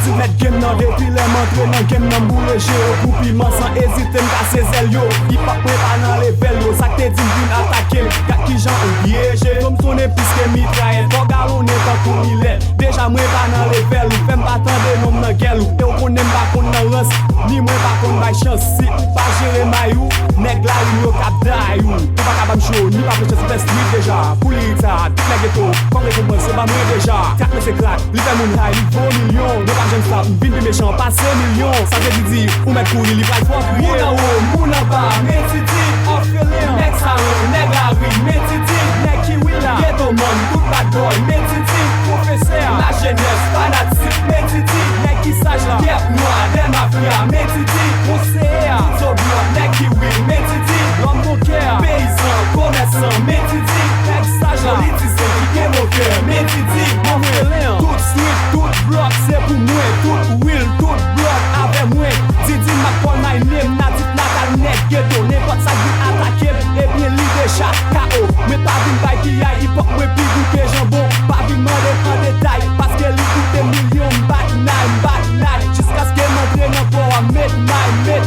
Meti met game nan depi le montre nan game nan boule jero Goupiman sans hésiter m'kase zel yo Hip hop mwen pa nan level yo Sak te di m'vin atake Kat ki jan ou piyeje Tom sonne piske mitrael Fok galone tan kou milet Deja mwen pa nan level ou Fem batande nom nan gel ou Te ou konen pa kon nan rans Ni mwen pa kon bay chans Si ou pa jere mayou Neg la ou yo kap day ou Ou pa kabam show Ni pa preche se best street deja Pou li ta Tout la ghetto Kongre kou mwen se ba mwen deja Kat me se klak Li fe moun high Li vo milyon Ne pa jen stop Vin bi méchant Passe milyon Sa te di Ou met kou li li fly for kriye Moun an ou Moun an ba Metiti Orphelin Nek sa ou Neg la ri Metiti Nek ki wila Ghetto man Tout bad boy Metiti Professeur La jeunesse Fanatique Metiti Nek ki saj la Kep noir Dem mafia Metiti Conseiller Tout bloc Nek ki will Metiti L'homme mon cœur Paysan Commerçant Metiti Nek saj la Politicien Qui game au cœur Metiti Orphelin Tout street Tout bloc C'est pour moi Tout will Tout bloc Avec moi Didi Macron my name Natif natal Nek ghetto N'importe ça qui attaque Et bien l'idée chat KO Mais pas d'une baille qui aille Hip hop moi plus goûter jambon Pas d'une demander en détail Parce qu'elle écoute des millions Back night Jusqu'à ce qu'elle m'entraîne encore à midnight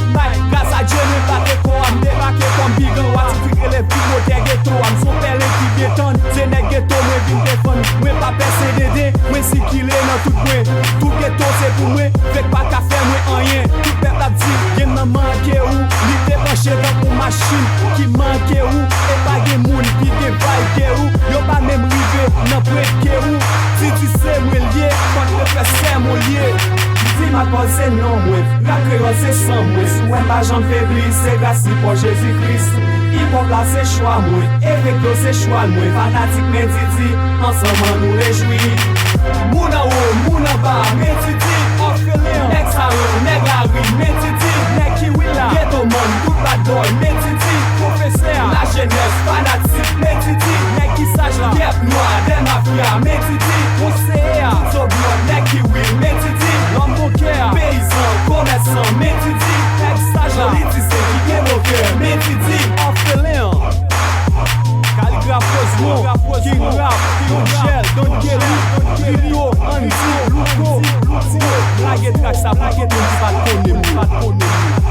Grâce à Dieu ne pas te quoi M'débarquer comme big en watch Figrer les filles des ghetto M'son père qui bétonne C'est nèg ghetto moi vin défendre Moi pas percé d'aider Moi si qu'il est dans tout coin Tout ghetto c'est pour moi Fait pas qu'à faire moi rien Tout peuple a dit Game n'a manqué où Li te branché dans pour machine Qui manqué où Et pas gen moun qui te vaille où Yo pas même rivé Nan prêt où Si tu sais moi lié Quand te fais c'est mon lié Si ma cause c'est non moi La créole c'est sans moi Si ouais pas j'en faiblis C'est grâce pour Jésus-Christ Hip hop là c'est choix moi Avec l'eau c'est choix moi Fanatique mais titi Ensemble nous réjouis Moun an haut, moun an bas Metiti, orphelin Nek sa ou, neg la ri Metiti, nek ki wila Ghetto man, tout bad boy Metiti, professeur La jeunesse fanatique Metiti, nek ki saj la Kep noir, dem mafia Metiti, conseiller Tout bloc, nek ki will Metiti, l'homme mon cœur Paysan, commerçant Metiti, nek saj la Politicien qui game au cœur Metiti, orphelin Calligraphe Cosmo, King Rap, King Gel, Don Kelly, Video, Anti, Luko, Blague track, ça blague, on ne va pas connaître.